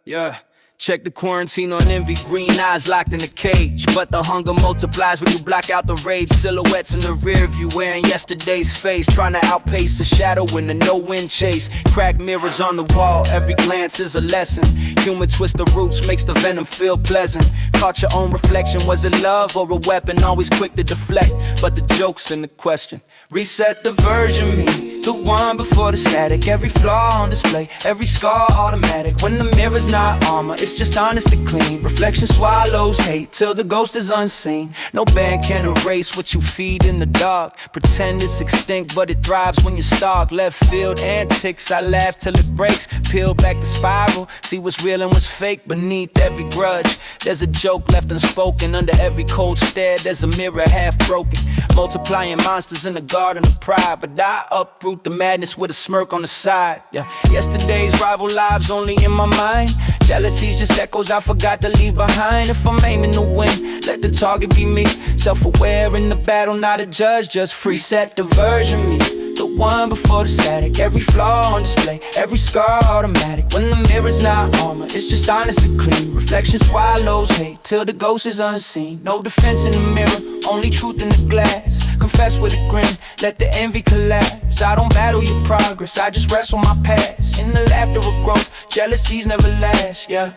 Yeah, check the quarantine on envy, green eyes locked in a cage. But the hunger multiplies when you block out the rage. Silhouettes in the rear view wearing yesterday's face, trying to outpace the shadow in the no-wind chase. Cracked mirrors on the wall, every glance is a lesson. Humor twist the roots, makes the venom feel pleasant. Caught your own reflection, was it love or a weapon? Always quick to deflect, but the joke's in the question. Reset the version me, the one before the static. Every flaw on display, every scar automatic. When the mirror's not armor, it's just honest and clean. Reflection swallows hate till the ghost is unseen. No band can erase what you feed in the dark. Pretend it's extinct, but it thrives when you stalk. Left field antics, I laugh till it breaks. Peel back the spiral, see what's real and what's fake beneath every grudge. There's a joke left unspoken under every cold stare. There's a mirror half broken, multiplying monsters in the garden of pride. But I uproot the madness with a smirk on the side. Yeah, yesterday's rival lives only in my mind. Jealousy's just echoes I forgot to leave behind. If I'm aiming to win, let the target be me. Self-aware in the battle, not a judge, just free set the version me, the one before the static. Every flaw on display, every scar automatic. When the mirror's not armor, it's just honest and clean. Reflection swallows hate till the ghost is unseen. No defense in the mirror, only truth in the glass. Confess with a grin, let the envy collapse. I don't battle your progress, I just wrestle my past. In the laughter of growth, jealousies never last, yeah.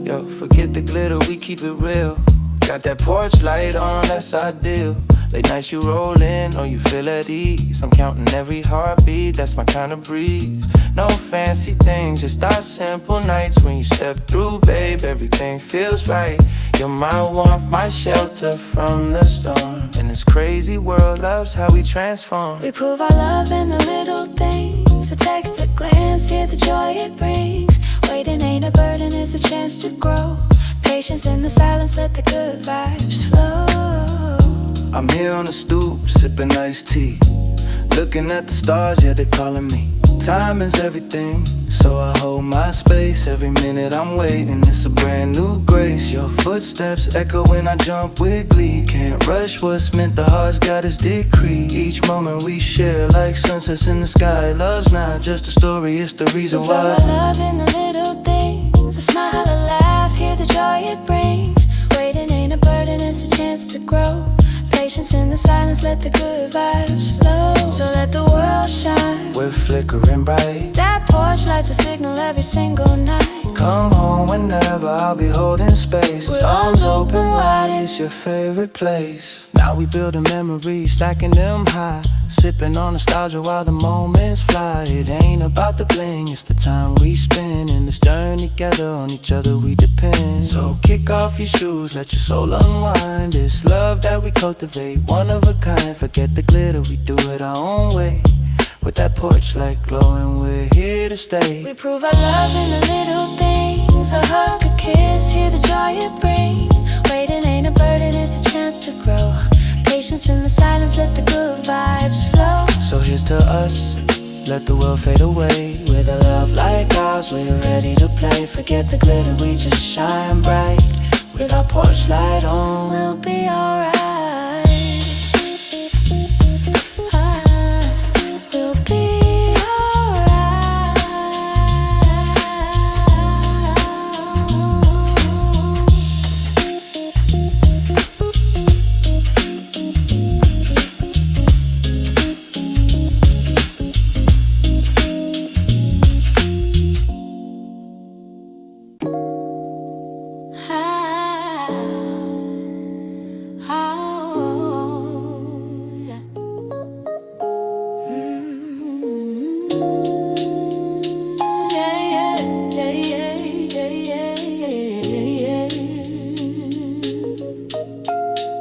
Yo, forget the glitter, we keep it real. Got that porch light on, that's ideal. Late nights you roll in, or you feel at ease. I'm counting every heartbeat, that's my kind of breeze. No fancy things, just our simple nights. When you step through, babe, everything feels right. You're my warmth, my shelter from the storm. And this crazy world loves how we transform. We prove our love in the little things. A text, a glance, hear the joy it brings. Waiting ain't a burden, it's a chance to grow. Patience in the silence, let the good vibes flow. I'm here on the stoop, sipping iced tea. Looking at the stars, yeah, they're calling me. Time is everything, so I hold my space. Every minute I'm waiting, it's a brand new grace. Your footsteps echo when I jump with glee. Can't rush what's meant, the heart's got its decree. Each moment we share like sunsets in the sky. Love's not just a story, it's the reason why. We feel our love in the little things. A smile, a laugh, hear the joy it brings. Waiting ain't a burden, it's a chance to grow. Patience in the silence, let the good vibes flow. So let the world shine. We're flickering bright. That porch light's a signal every single night. Come home whenever, I'll be holding space. With arms open wide, It's your favorite place. Now we building memories, stacking them high. Sipping on nostalgia while the moments fly. It ain't about the bling, it's the time we spend in this journey together. On each other we depend. So kick off your shoes, let your soul unwind. This love that we cultivate, one of a kind. Forget the glitter, we do it our own way. With that porch light glowing, we're here to stay. we prove our love in the little things. A hug, a kiss, hear the joy it brings. Waiting ain't a burden, it's a chance to grow. Patience in the silence, let the good vibes flow. So here's to us, let the world fade away. With a love like ours, we're ready to play. Forget the glitter, we just shine bright. With our porch light on, We'll be alright. We'll be alright.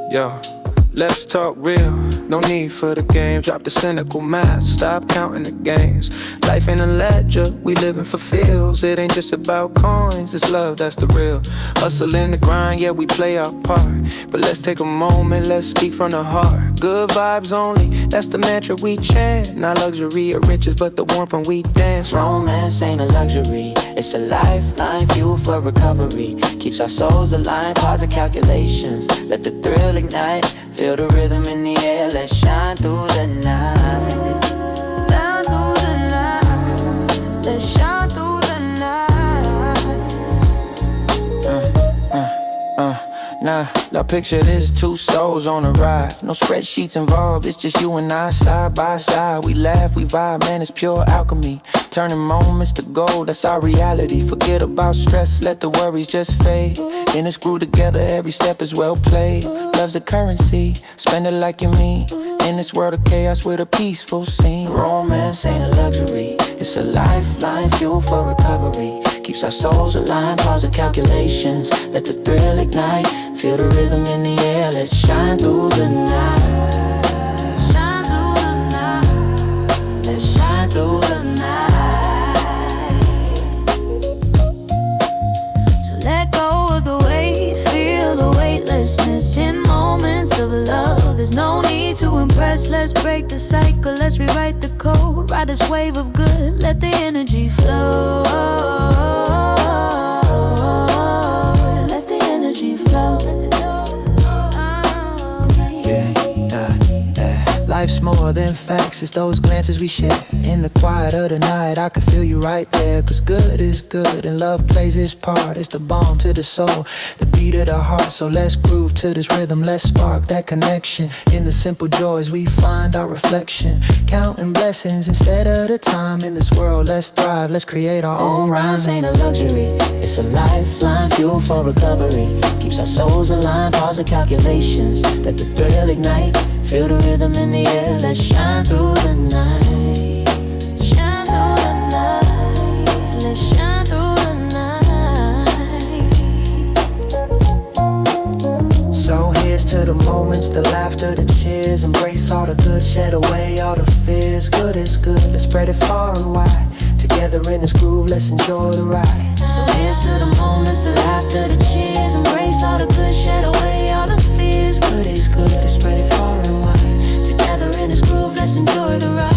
Yo, let's talk real. No need for the game. Drop the cynical math. Stop counting the games. Life ain't a ledger. We living for feels. It ain't just about coins. It's love, that's the real. Hustle in the grind, yeah, we play our part. But let's take a moment, let's speak from the heart. Good vibes only, that's the mantra we chant. Not luxury or riches, but the warmth when we dance. Romance ain't a luxury, it's a lifeline, fuel for recovery. Keeps our souls aligned, pause the calculations. Let the thrill ignite, feel the rhythm in the air. Let's shine through the night. Down through the night. Let's shine through the night. Now picture this, two souls on a ride. No spreadsheets involved, it's just you and I side by side. We laugh, we vibe, man, it's pure alchemy. Turning moments to gold, that's our reality. Forget about stress, let the worries just fade. In this groove together, every step is well played. Love's a currency, spend it like you mean. In this world of chaos with a peaceful scene. Romance ain't a luxury, it's a lifeline, fuel for recovery. Keeps our souls aligned, pause the calculations. Let the thrill ignite, feel the rhythm in the air. Let's shine through the night. Shine through the night. Let's shine through the night. So let go of the weight, feel the weightlessness in moments of love. There's no need to impress, let's break the cycle, let's rewrite the code. Ride this wave of good, let the energy flow. Let the energy flow. Life's more than facts, it's those glances we share. In the quiet of the night, I can feel you right there. Cause good is good and love plays its part. It's the balm to the soul, the beat of the heart. So let's groove to this rhythm, let's spark that connection. In the simple joys we find our reflection. Counting blessings instead of the time. In this world, let's thrive, let's create our own rhyme. Romance ain't a luxury, it's a lifeline, fuel for recovery. Keeps our souls aligned, pause the calculations. Let the thrill ignite, feel the rhythm in the air. Let's shine through the night. Shine through the night. Let's shine through the night. So here's to the moments, the laughter, the cheers. Embrace all the good, shed away all the fears. Good is good, let's spread it far and wide. Together in this groove, let's enjoy the ride. So here's to the moments, the laughter, the cheers. Embrace all the good, shed away all the fears. Good is good, let's spread it far and wide. Together in this groove, let's enjoy the ride.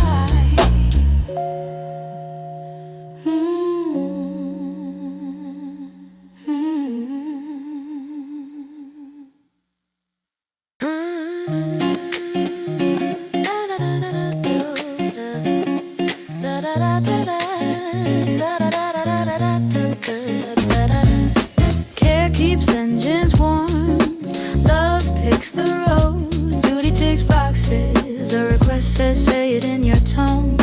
Care keeps engines warm, love picks the road. Duty ticks boxes. A request says say it in your tone.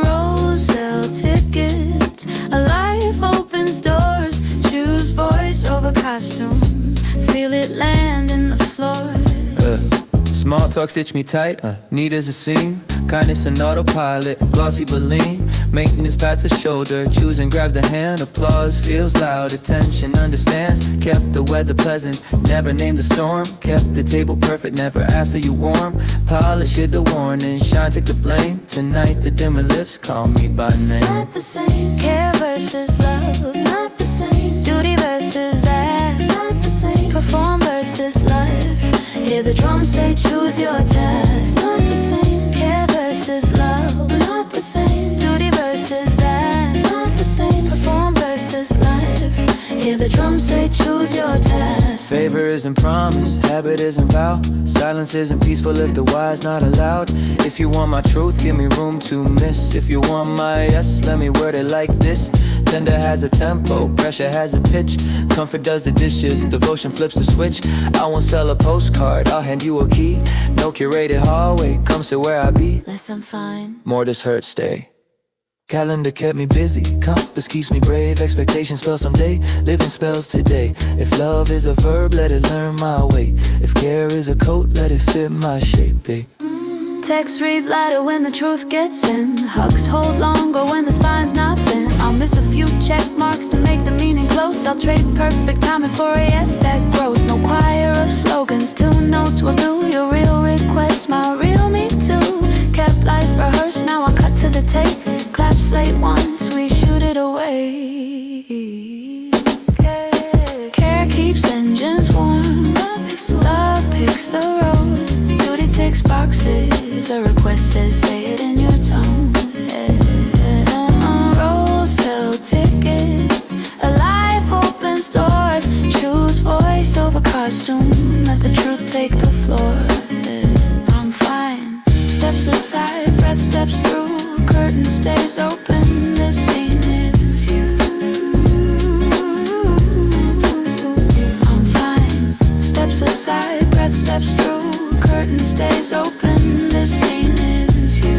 Rows sell tickets. A life opens doors. Choose voice over costume. Feel it land in the floor. Small talk stitch me tight, neat as a seam. Kindness and autopilot, glossy but lean. Maintenance pats the shoulder, choosing grabs the hand. Applause feels loud, attention understands. Kept the weather pleasant, never named the storm. Kept the table perfect, never asked are you warm. Polished the warning, shine took the blame. Tonight the dimmer lifts, call me by name. Not the same, care versus love. Not the same, duty versus ask. Not the same, perform versus life. Hear the drums say choose your task. Not the same, care versus love. Not the same, duty versus ask. Not the same, perform versus life. Hear the drums say choose your task. Favor isn't promise, habit isn't vow. Silence isn't peaceful if the why's not allowed. If you want my truth, give me room to miss. If you want my yes, let me word it like this. Tender has a tempo, pressure has a pitch. Comfort does the dishes, devotion flips the switch. I won't sell a postcard, I'll hand you a key. No curated hallway, come sit where I be. Less I'm fine. More does hurt stay. Calendar kept me busy, compass keeps me brave. Expectations spell someday, living spells today. If love is a verb, let it learn my way. If care is a coat, let it fit my shape, babe. Text reads lighter when the truth gets in. Hugs hold longer when the spine's not bent. I'll miss a few check marks to make the meaning close. I'll trade perfect timing for a yes that grows. No choir of slogans, 2 notes will do. Your real request, my real me too. Kept life rehearsed, now I cut to the tape. Clap slate once, we shoot it away. Care keeps engines warm. Love picks the road. Duty ticks boxes. A request says say it in your tone. Roll sell tickets. A life opens doors. Choose voice over costume. Let the truth take the floor. I'm fine. Steps aside, breath steps through. Curtain stays open. This scene is you. I'm fine. Steps aside, breath steps through. Curtain stays open. This scene is you.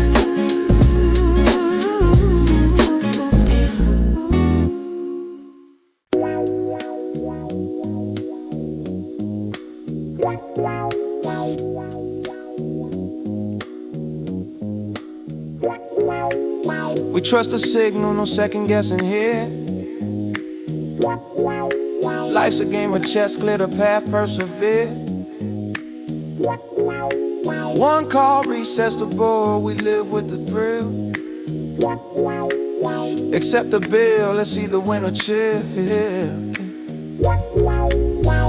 We trust the signal, no second guessing here. Life's a game of chess, clear the path, persevere. One call resets the board, we live with the thrill. Accept the bill, let's either win or chill.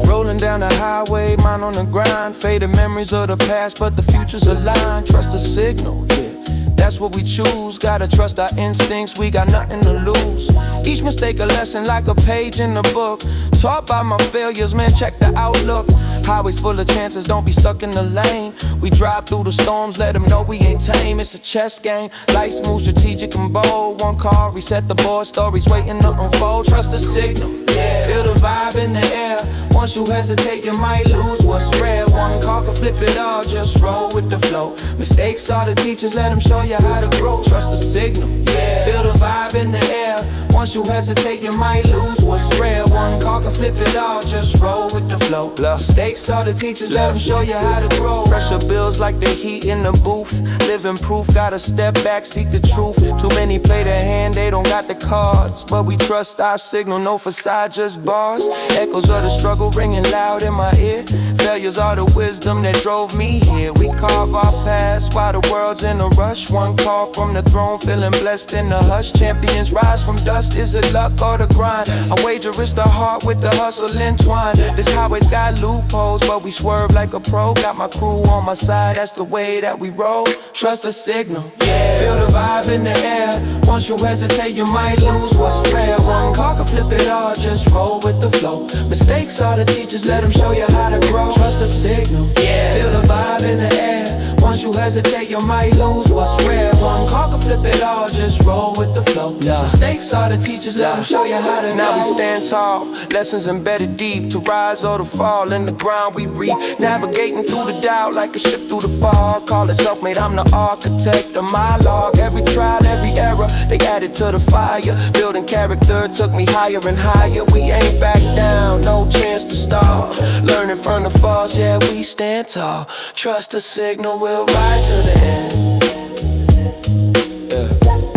Rolling down the highway, mind on the grind. Faded memories of the past, but the future's aligned. Trust the signal, yeah, that's what we choose. Gotta trust our instincts, we got nothing to lose. Each mistake a lesson like a page in the book. Taught by my failures, man, check the outlook. Highways full of chances, don't be stuck in the lane. We drive through the storms, let them know we ain't tame. It's a chess game, life smooth, strategic and bold. One call, reset the board, stories waiting to unfold. Trust the signal, yeah. Feel the vibe in the air. Once you hesitate, you might lose what's rare. One call can flip it all, just roll with the flow. Mistakes are the teachers, let them show you how to grow. Trust the signal, yeah. Feel the vibe in the air. Once you hesitate, you might lose what's rare. One call can flip it all, just roll with the flow. Mistakes are the teachers, let them show you how to grow. Pressure builds like the heat in the booth. Living proof, gotta step back, seek the truth. Too many play their hand, they don't got the cards. But we trust our signal, no facade, just bars. Echoes of the struggle ringing loud in my ear. Failures are the wisdom that drove me here. We carve our past while the world's in a rush. One call from the throne, feeling blessed in the hush. Champions rise from dust, is it luck or the grind? I wager it's the heart with the hustle entwined. This highway's got loopholes, but we swerve like a pro. Got my crew on my side, that's the way that we roll. Trust the signal, yeah. Feel the vibe in the air. Once you hesitate, you might lose what's rare. One call can flip it all, just roll with the flow. Mistakes are the teachers, let them show you how to grow. Trust the signal, yeah. Feel the vibe in the air. Once you hesitate, you might lose what's rare. One call can flip it all, just roll with the flow. Mistakes are the teachers, let them show you how to Now we know. stand tall, lessons embedded deep. To rise or to fall, in the ground we reap. Navigating through the doubt like a ship through the fog. Call it self-made, I'm the architect of my log. Every trial, every error, they added to the fire. Building character took me higher and higher. We ain't back down, no chance to stop. Learning from the falls, yeah, we stand tall. Trust the signal, we'll ride to the end.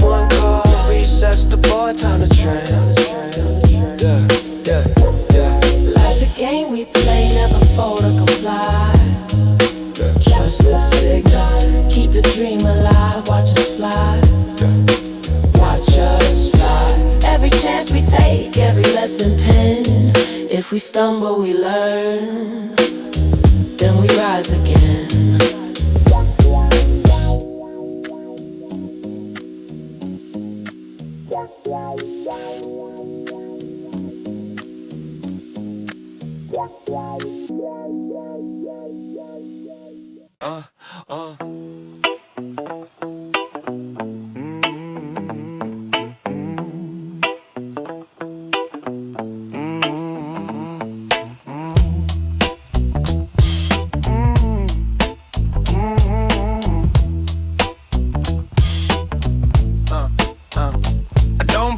One call, recess the board, time to trend. Life's a game we play, never fold or comply. Trust the signal, keep the dream alive, watch us fly. Watch us fly. Every chance we take, every lesson penned. If we stumble, we learn, then we rise again.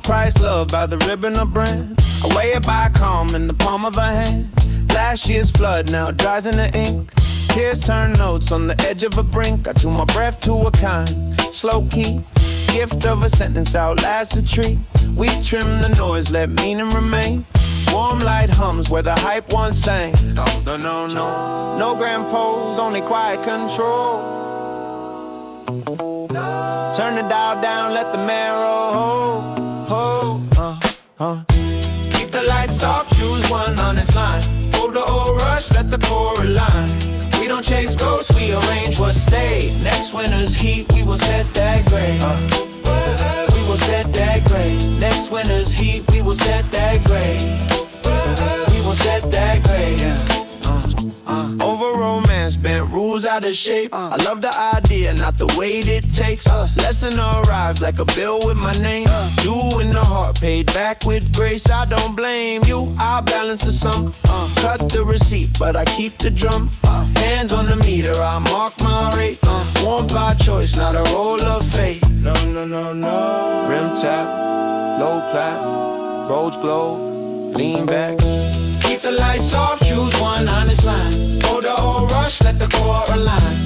Price love by the ribbon of brand. I weigh it by a calm in the palm of a hand. Last year's flood now dries in the ink. Tears turn notes on the edge of a brink. I tune my breath to a kind, slow key. Gift of a sentence outlasts a tree. We trim the noise, let meaning remain. Warm light hums where the hype once sang. No grand pose, only quiet control. Turn the dial down, let the marrow hold. Keep the lights off, choose one honest line. Fold the old rush, let the core align. We don't chase ghosts, we arrange what stayed. Next winter's heat, we will set that grade. We will set that grade. Next winter's heat, we will set that grade. We will set that grade. Over romance, bent rules out of shape. I love the idea, not the weight it takes. Lesson arrives like a bill with my name. Due in the heart, paid back with grace. I don't blame you, I'll balance the sum. Cut the receipt, but I keep the drum. Hands on the meter, I mark my rate. Warmth by choice, not a roll of fate. No. Rim tap, low clap, roads glow, lean back. Keep the lights off, choose one honest line. Hold the old rush, let the core align.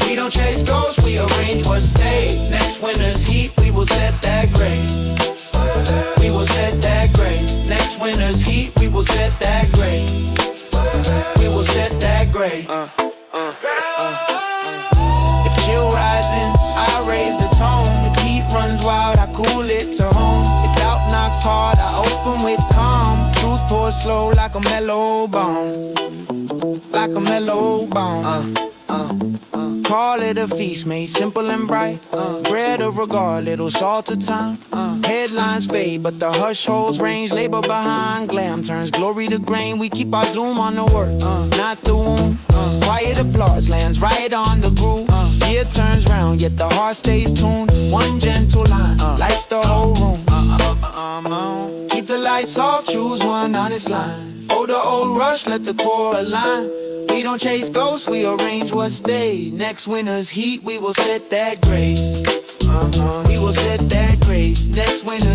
We don't chase ghosts, we arrange what stayed. Next winter's heat, we will set that grade. We will set that grade. Next winter's heat, we will set that grade. We will set that grade. If chill rising, I raise the tone. If heat runs wild, I cool it to home. If doubt knocks hard, I open with calm. Truth pours slow like a mellow bone. Like a mellow bone. Call it a feast made simple and bright. Bread of regard, little salt of time. Headlines fade, but the hush holds range. Labor behind glam turns glory to grain. We keep our zoom on the work, not the wound. Quiet applause lands right on the groove. Gear turns round, yet the heart stays tuned. One gentle line lights the whole room. Keep the lights off, choose one honest line. For the old rush, let the core align. We don't chase ghosts, we arrange what stayed. Next winter's heat, we will set that grade. We will set that grade. Next winter